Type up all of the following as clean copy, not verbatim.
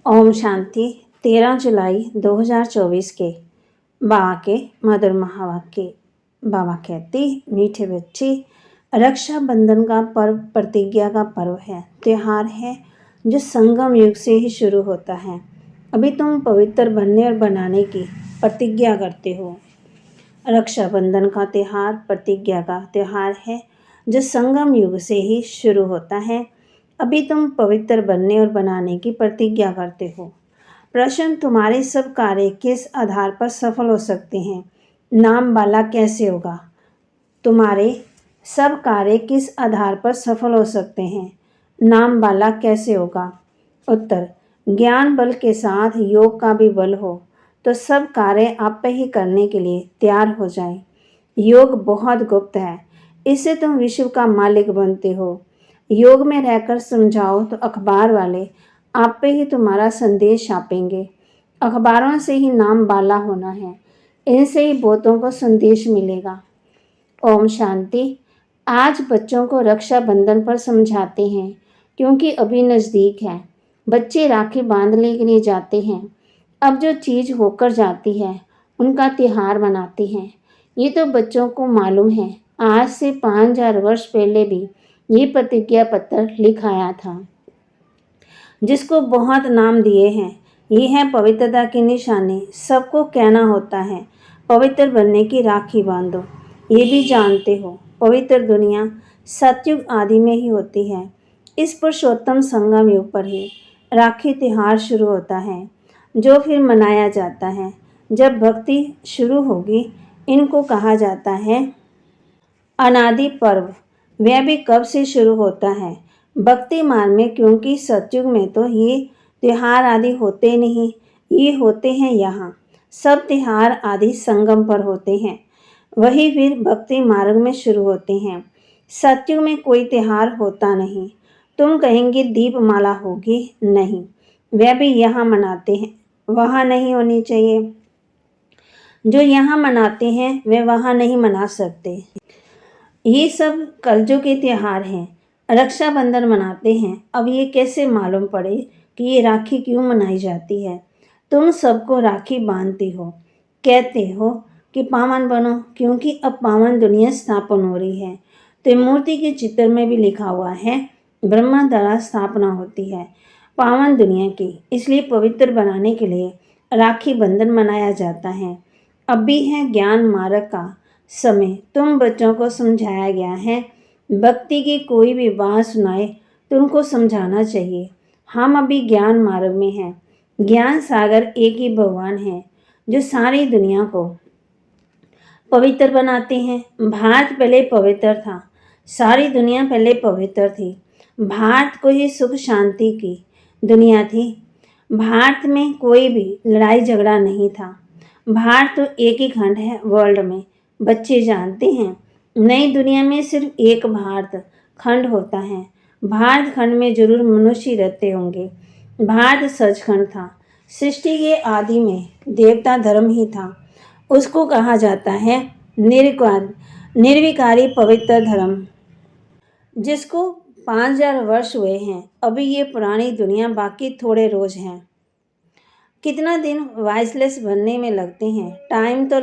ओम शांति। 13 जुलाई 2024 के बाबा के मधुर महावाक्य। बाबा कहते, मीठे बच्चे, रक्षाबंधन का पर्व प्रतिज्ञा का पर्व है, त्योहार है जो संगम युग से ही शुरू होता है। अभी तुम पवित्र बनने और बनाने की प्रतिज्ञा करते हो। रक्षाबंधन का त्यौहार प्रतिज्ञा का त्यौहार है जो संगम युग से ही शुरू होता है। अभी तुम पवित्र बनने और बनाने की प्रतिज्ञा करते हो। प्रश्न, तुम्हारे सब कार्य किस आधार पर सफल हो सकते हैं? नाम वाला कैसे होगा? तुम्हारे सब कार्य किस आधार पर सफल हो सकते हैं? नाम वाला कैसे होगा? उत्तर, ज्ञान बल के साथ योग का भी बल हो तो सब कार्य आप पे ही करने के लिए तैयार हो जाए। योग बहुत गुप्त है, इससे तुम विश्व का मालिक बनते हो। योग में रहकर समझाओ तो अखबार वाले आप पे ही तुम्हारा संदेश छापेंगे। अखबारों से ही नाम वाला होना है, इनसे ही बहुतों को संदेश मिलेगा। ओम शांति। आज बच्चों को रक्षाबंधन पर समझाते हैं क्योंकि अभी नज़दीक है। बच्चे राखी बांधने के लिए जाते हैं। अब जो चीज़ होकर जाती है उनका त्योहार मनाते हैं। ये तो बच्चों को मालूम है। आज से 5000 वर्ष पहले भी ये प्रतिज्ञा पत्र लिखाया था, जिसको बहुत नाम दिए हैं। ये है पवित्रता की निशानी। सबको कहना होता है, पवित्र बनने की राखी बांधो। ये भी जानते हो, पवित्र दुनिया सतयुग आदि में ही होती है। इस पुरुषोत्तम संगम युग पर ही राखी त्यौहार शुरू होता है, जो फिर मनाया जाता है। जब भक्ति शुरू होगी, इनको कहा जाता है अनादि पर्व। वह भी कब से शुरू होता है? भक्ति मार्ग में, क्योंकि सतयुग में तो ये त्योहार आदि होते नहीं, ये होते हैं यहाँ। सब त्योहार आदि संगम पर होते हैं, वही फिर भक्ति मार्ग में शुरू होते हैं। सतयुग में कोई त्योहार होता नहीं। तुम कहेंगे दीपमाला होगी, नहीं, वह भी यहाँ मनाते हैं, वहाँ नहीं होनी चाहिए। जो यहाँ मनाते हैं वे वहाँ नहीं मना सकते। ये सब कलयुग के त्योहार हैं। रक्षाबंधन मनाते हैं। अब ये कैसे मालूम पड़े कि ये राखी क्यों मनाई जाती है? तुम सबको राखी बांधते हो, कहते हो कि पावन बनो, क्योंकि अब पावन दुनिया स्थापन हो रही है। तो मूर्ति के चित्र में भी लिखा हुआ है, ब्रह्मा द्वारा स्थापना होती है पावन दुनिया की, इसलिए पवित्र बनाने के लिए राखी बंधन मनाया जाता है। अब भी है ज्ञान मार्ग का समय। तुम बच्चों को समझाया गया है। भक्ति की कोई भी बात सुनाए तो उनको समझाना चाहिए। हम अभी ज्ञान मार्ग में हैं। ज्ञान सागर एक ही भगवान है जो सारी दुनिया को पवित्र बनाते हैं। भारत पहले पवित्र था, सारी दुनिया पहले पवित्र थी। भारत को ही सुख शांति की दुनिया थी। भारत में कोई भी लड़ाई झगड़ा नहीं था। भारत तो एक ही खंड है वर्ल्ड में, बच्चे जानते हैं। नई दुनिया में सिर्फ एक भारत खंड होता है। भारत खंड में जरूर मनुष्य रहते होंगे। भारत सचखंड था। सृष्टि के आदि में देवता धर्म ही था। उसको कहा जाता है निर्विकारी पवित्र धर्म, जिसको 5000 वर्ष हुए हैं। अभी ये पुरानी दुनिया, बाकी थोड़े रोज हैं। कितना दिन वॉइसलेस बनने में लगते हैं? टाइम तो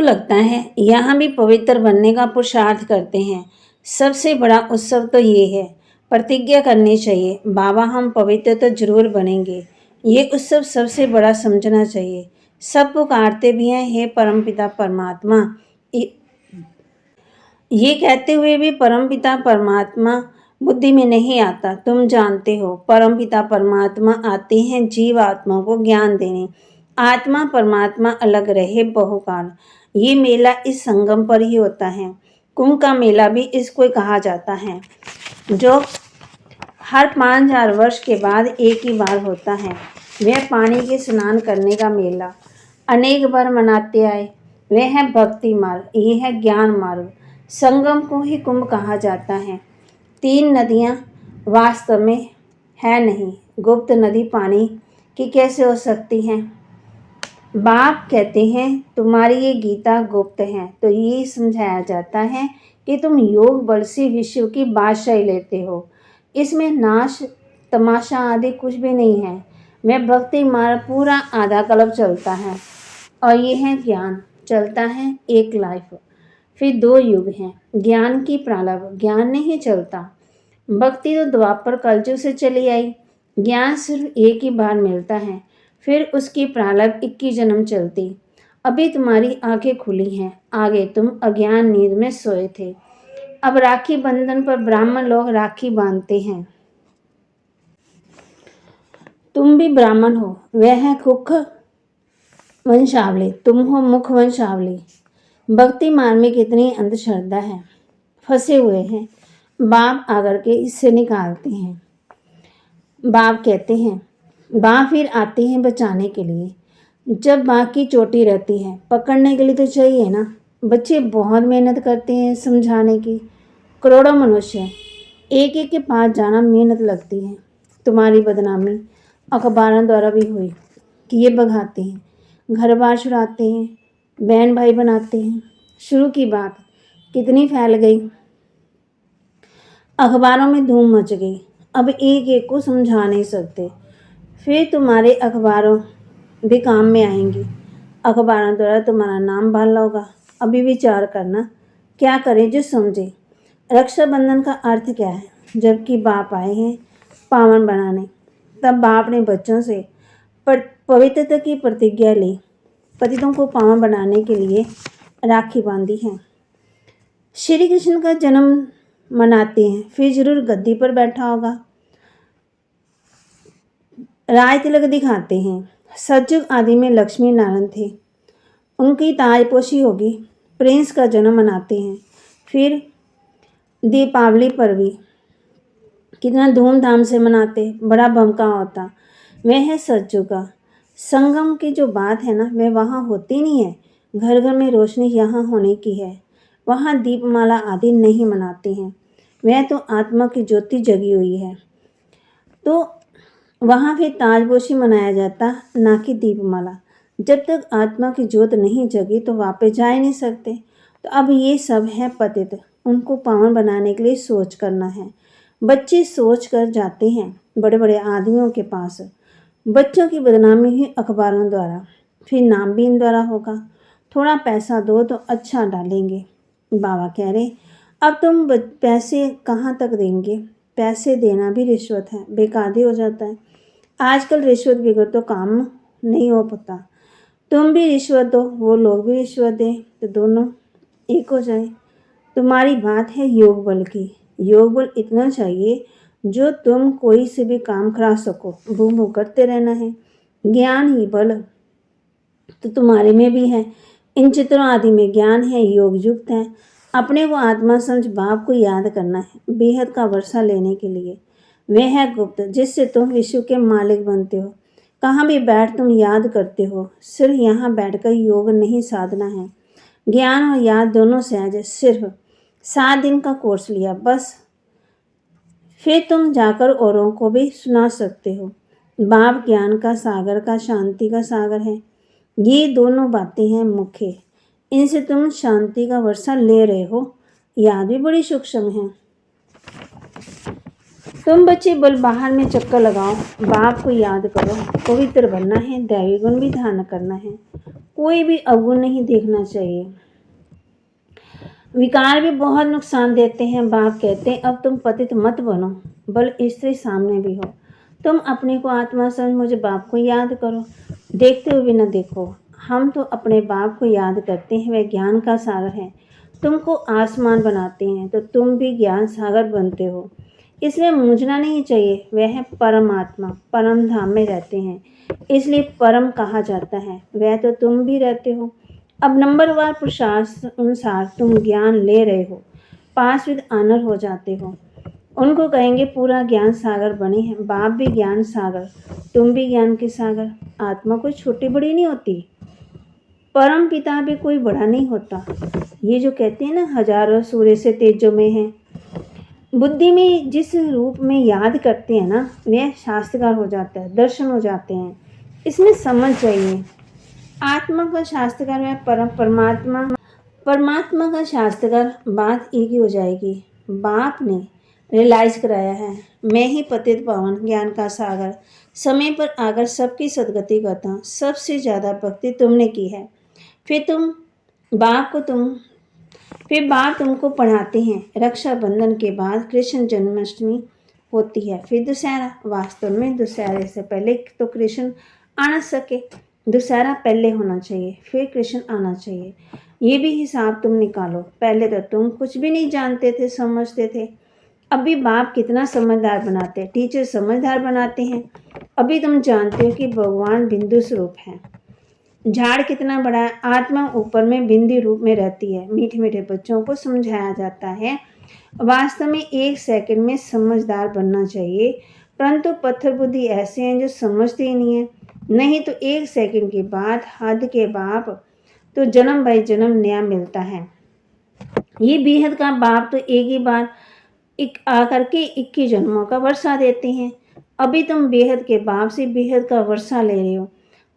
लगता है। यहाँ भी पवित्र बनने का पुरुषार्थ करते हैं। सबसे बड़ा उत्सव तो ये है। प्रतिज्ञा करनी चाहिए, बाबा हम पवित्र तो जरूर बनेंगे। ये उत्सव सबसे बड़ा समझना चाहिए। सब पुकारते भी हैं, हे परमपिता परमात्मा। ये कहते हुए भी परमपिता परमात्मा बुद्धि में नहीं आता। तुम जानते हो, परमपिता परमात्मा आते हैं जीव आत्मा को ज्ञान देने। आत्मा परमात्मा अलग रहे बहुकाल। ये मेला इस संगम पर ही होता है। कुंभ का मेला भी इसको कहा जाता है, जो हर 5000 वर्ष के बाद एक ही बार होता है। वह पानी के स्नान करने का मेला अनेक बार मनाते आए। वह है भक्ति मार्ग, ये है ज्ञान मार्ग। संगम को ही कुंभ कहा जाता है। 3 नदियाँ वास्तव में है नहीं। गुप्त नदी पानी की कैसे हो सकती हैं? बाप कहते हैं तुम्हारी ये गीता गुप्त है, तो ये समझाया जाता है कि तुम योग बल से विश्व की बादशाही लेते हो। इसमें नाश तमाशा आदि कुछ भी नहीं है। वह भक्ति मार्ग पूरा आधा कल्प चलता है और यह है ज्ञान। चलता है एक लाइफ, फिर 2 युग हैं। ज्ञान की प्रारंभ ज्ञान नहीं चलता। भक्ति तो द्वापर कलयुग से चली आई। ज्ञान सिर्फ एक ही बार मिलता है, फिर उसकी प्रारंभ 21 जन्म चलती। अभी तुम्हारी आंखें खुली हैं, आगे तुम अज्ञान नींद में सोए थे। अब राखी बंधन पर ब्राह्मण लोग राखी बांधते हैं। तुम भी ब्राह्मण हो, वह है कुख वंशावली, तुम हो मुख वंशावली। भक्ति मार्ग में कितनी अंधश्रद्धा है, फंसे हुए हैं। बाप आकर के इससे निकालते हैं। बाप कहते हैं, बाप फिर आते हैं बचाने के लिए। जब बाप की चोटी रहती है, पकड़ने के लिए तो चाहिए ना। बच्चे बहुत मेहनत करते हैं समझाने की। करोड़ों मनुष्य एक एक के पास जाना मेहनत लगती है। तुम्हारी बदनामी अखबारों द्वारा भी हुई कि ये भगाते हैं, घर बार छुड़ाते हैं, बहन भाई बनाते हैं। शुरू की बात कितनी फैल गई, अखबारों में धूम मच गई। अब एक एक को समझा नहीं सकते। फिर तुम्हारे अखबारों भी काम में आएंगी। अखबारों द्वारा तुम्हारा नाम भाला होगा। अभी विचार करना, क्या करें जो समझे। रक्षाबंधन का अर्थ क्या है? जबकि बाप आए हैं पावन बनाने, तब बाप ने बच्चों से पवित्रता की प्रतिज्ञा ली। पतितों को पावन बनाने के लिए राखी बांधी है। श्री कृष्ण का जन्म मनाते हैं, फिर जरूर गद्दी पर बैठा होगा। राय तिलक दिखाते हैं। सतयुग आदि में लक्ष्मी नारायण थे, उनकी ताजपोशी होगी। प्रिंस का जन्म मनाते हैं। फिर दीपावली पर भी कितना धूमधाम से मनाते, बड़ा भमका होता। वह है सतयुग का संगम की जो बात है ना, वह वहाँ होती नहीं है। घर घर में रोशनी यहाँ होने की है, वहाँ दीपमाला आदि नहीं मनाते हैं। वह तो आत्मा की ज्योति जगी हुई है, तो वहाँ फिर ताजपोशी मनाया जाता, ना कि दीपमाला। जब तक आत्मा की ज्योत नहीं जगी तो वापस जा ही नहीं सकते। तो अब ये सब है पतित, उनको पावन बनाने के लिए सोच करना है। बच्चे सोच कर जाते हैं बड़े बड़े आदमियों के पास। बच्चों की बदनामी हुई अखबारों द्वारा, फिर नाम भी इन द्वारा होगा। थोड़ा पैसा दो तो अच्छा डालेंगे। बाबा कह रहे, अब तुम पैसे कहाँ तक देंगे? पैसे देना भी रिश्वत है, बेकायदे हो जाता है। आजकल रिश्वत बगैर तो काम नहीं हो पाता। तुम भी रिश्वत दो, वो लोग भी रिश्वत दें, तो दोनों एक हो जाए। तुम्हारी बात है योग बल की। योग बल इतना चाहिए जो तुम कोई से भी काम करा सको, भू भू करते रहना है। ज्ञान ही बल तो तुम्हारे में भी है। इन चित्रों आदि में ज्ञान है, योग युक्त है। अपने को आत्मा समझ बाप को याद करना है, बेहद का वर्षा लेने के लिए। वह है गुप्त, जिससे तुम विश्व के मालिक बनते हो। कहाँ भी बैठ तुम याद करते हो। सिर्फ यहाँ बैठकर योग नहीं साधना है। ज्ञान और याद दोनों सहज है। सिर्फ 7 दिन का कोर्स लिया बस, फिर तुम जाकर औरों को भी सुना सकते हो। बाप ज्ञान का सागर का शांति का सागर है। ये दोनों बातें हैं मुख्य, इनसे तुम शांति का वर्षा ले रहे हो। याद भी बड़ी सूक्ष्म है। तुम बच्चे बल बाहर में चक्कर लगाओ, बाप को याद करो। पवित्र बनना है, दैवी गुण भी धारण करना है। कोई भी अवगुण नहीं देखना चाहिए। विकार भी बहुत नुकसान देते हैं। बाप कहते हैं, अब तुम पतित मत बनो, बल स्त्री सामने भी हो। तुम अपने को आत्मा समझ मुझे बाप को याद करो। देखते हुए न देखो। हम तो अपने बाप को याद करते हैं, वह ज्ञान का सागर है। तुमको आसमान बनाते हैं तो तुम भी ज्ञान सागर बनते हो। इसलिए मूझना नहीं चाहिए। वह है परमात्मा, परम धाम में रहते हैं, इसलिए परम कहा जाता है। वह तो तुम भी रहते हो। अब नंबरवार पुरुषार्थ अनुसार तुम ज्ञान ले रहे हो, पास विद ऑनर हो जाते हो। उनको कहेंगे पूरा ज्ञान सागर बने हैं। बाप भी ज्ञान सागर, तुम भी ज्ञान के सागर। आत्मा कोई छोटी बड़ी नहीं होती, परम पिता भी कोई बड़ा नहीं होता। ये जो कहते हैं ना, हजारों सूर्य से तेजो में है। बुद्धि में जिस रूप में याद करते हैं ना, वह शास्त्रकार हो जाता है, दर्शन हो जाते हैं। इसमें समझ चाहिए। आत्मा का शास्त्रकार है, परमात्मा का शास्त्रकार, बात एक ही हो जाएगी। बाप ने रियलाइज़ कराया है। मैं ही पतित पावन ज्ञान का सागर, समय पर आकर सबकी सद्गति करता हूँ। सबसे ज़्यादा भक्ति तुमने की है। फिर बाप तुमको पढ़ाते हैं। रक्षाबंधन के बाद कृष्ण जन्माष्टमी होती है, फिर दशहरा। वास्तव में दशहरे से पहले तो कृष्ण आ ना सके, दशहरा पहले होना चाहिए, फिर कृष्ण आना चाहिए। ये भी हिसाब तुम निकालो। पहले तो तुम कुछ भी नहीं जानते थे, समझते थे। अभी बाप कितना समझदार बनाते हैं, टीचर समझदार बनाते हैं। अभी तुम जानते हो कि भगवान बिंदु स्वरूप है। झाड़ कितना बड़ा है, आत्मा ऊपर में बिंदी रूप में रहती है। मीठे मीठे बच्चों को समझाया जाता है। वास्तव में 1 सेकंड में समझदार बनना चाहिए, परंतु पत्थर बुद्धि ऐसे हैं जो समझते ही नहीं है। नहीं तो 1 सेकंड के बाद हद के बाप तो जन्म बाई जन्म नया मिलता है। ये बेहद का बाप तो एक ही बार आकर के 21 जन्मों का वर्षा देते हैं। अभी तुम बेहद के बाप से बेहद का वर्षा ले रहे हो।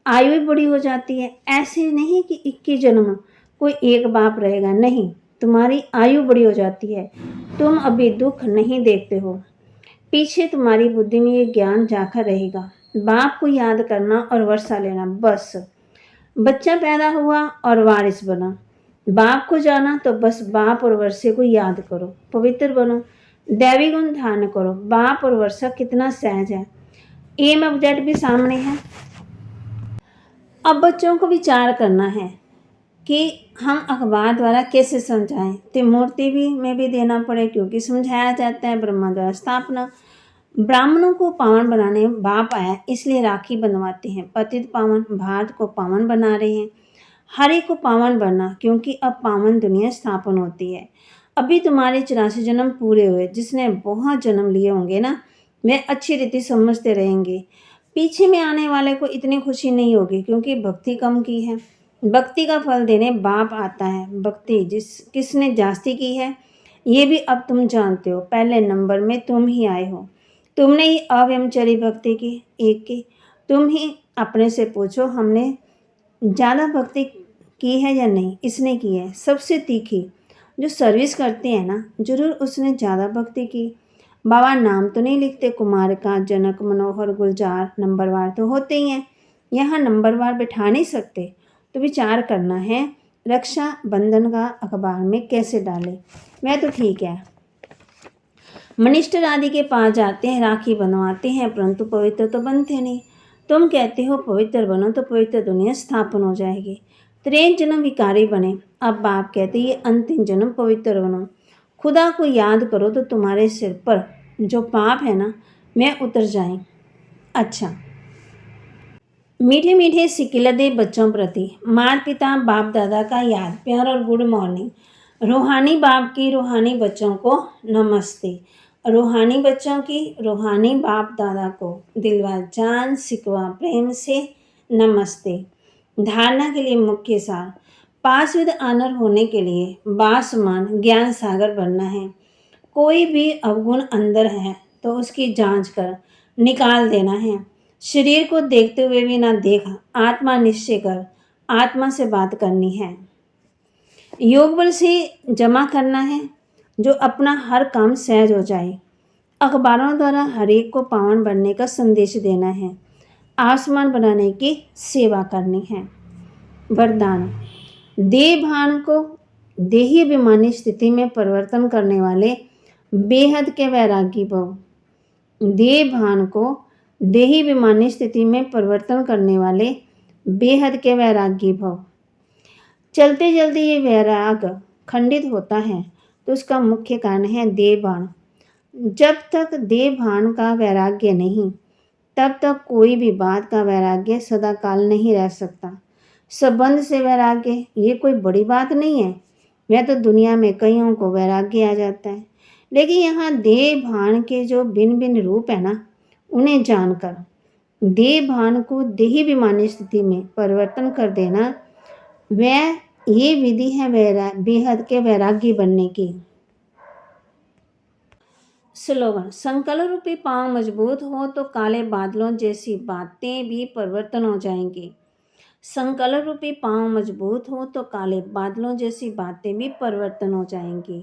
आयु भी बड़ी हो जाती है। ऐसे नहीं कि 21 जन्म कोई एक बाप रहेगा, नहीं, तुम्हारी आयु बड़ी हो जाती है। तुम अभी दुख नहीं देखते हो। पीछे तुम्हारी बुद्धि में ये ज्ञान जाकर रहेगा। बाप को याद करना और वर्षा लेना, बस। बच्चा पैदा हुआ और वारिस बना। बाप को जाना तो बस बाप और वर्षे को याद करो, पवित्र बनो, दैवी गुण धारण करो। बाप और वर्षा कितना सहज है। एम ऑब्जेक्ट भी सामने है। अब बच्चों को विचार करना है कि हम अखबार द्वारा कैसे समझाएं। त्रिमूर्ति भी में भी देना पड़े, क्योंकि समझाया जाता है ब्रह्मा द्वारा स्थापना। ब्राह्मणों को पावन बनाने बाप आया, इसलिए राखी बंधवाते हैं। पतित पावन भारत को पावन बना रहे हैं। हर एक को पावन बनना, क्योंकि अब पावन दुनिया स्थापन होती है। अभी तुम्हारे 84 जन्म पूरे हुए। जिसने बहुत जन्म लिए होंगे ना, वे अच्छी रीति समझते रहेंगे। पीछे में आने वाले को इतनी खुशी नहीं होगी, क्योंकि भक्ति कम की है। भक्ति का फल देने बाप आता है। भक्ति किसने जास्ती की है, ये भी अब तुम जानते हो। पहले नंबर में तुम ही आए हो। तुमने ही अव्यमचरी भक्ति की, एक की। तुम ही अपने से पूछो, हमने ज़्यादा भक्ति की है या नहीं। इसने की है सबसे तीखी। जो सर्विस करते हैं ना, जरूर उसने ज़्यादा भक्ति की। बाबा नाम तो नहीं लिखते, कुमार का, जनक, मनोहर, गुलजार, नंबरवार तो होते ही हैं। यहाँ नंबरवार बिठा नहीं सकते, तो विचार करना है रक्षा बंधन का अखबार में कैसे डालें। वह तो ठीक है, मिनिस्टर आदि के पास जाते हैं, राखी बनवाते हैं, परंतु पवित्र तो बनते नहीं। तुम कहते हो पवित्र बनो तो पवित्र दुनिया स्थापन हो जाएगी। 63 जन्म विकारी बने। अब बाप कहते ये अंतिम जन्म पवित्र बनो। खुदा को याद करो तो तुम्हारे सिर पर जो पाप है ना, वह उतर जाए। अच्छा, मीठे मीठे सिकिलदे बच्चों प्रति माता पिता बाप दादा का याद, प्यार और गुड मॉर्निंग। रूहानी बाप की रूहानी बच्चों को नमस्ते। रूहानी बच्चों की रूहानी बाप दादा को दिलवा जान सिकवा प्रेम से नमस्ते। धारणा के लिए मुख्य सार, पास विद ऑनर होने के लिए बासमान ज्ञान सागर बनना है। कोई भी अवगुण अंदर है तो उसकी जांच कर निकाल देना है। शरीर को देखते हुए भी ना देख, आत्मा निश्चय कर, आत्मा से बात करनी है। योग बल से जमा करना है, जो अपना हर काम सहज हो जाए। अखबारों द्वारा हर एक को पावन बनने का संदेश देना है। आसमान बनाने की सेवा करनी है। वरदान, देह भान को देही अभिमानी स्थिति में परिवर्तन करने वाले बेहद के वैरागी भव। देह भान को देही अभिमानी स्थिति में परिवर्तन करने वाले बेहद के वैरागी भव। चलते चलते ये वैराग खंडित होता है तो उसका मुख्य कारण है देहभान। जब तक देहभान का वैराग्य नहीं, तब तक कोई भी बात का वैराग्य सदाकाल नहीं रह सकता। संबंध से वैराग्य ये कोई बड़ी बात नहीं है, वह तो दुनिया में कईयों को वैराग्य आ जाता है। लेकिन यहाँ देह भान के जो भिन्न भिन्न रूप है ना, उन्हें जानकर देह भान को देही विमानी स्थिति में परिवर्तन कर देना, वह ये विधि है बेहद के वैरागी बनने की। स्लोगन, संकल्प रूपी पांव मजबूत हो तो काले बादलों जैसी बातें भी परिवर्तन हो जाएंगी। संकल्प रूपी पांव मजबूत हो तो काले बादलों जैसी बातें भी परिवर्तन हो जाएंगी।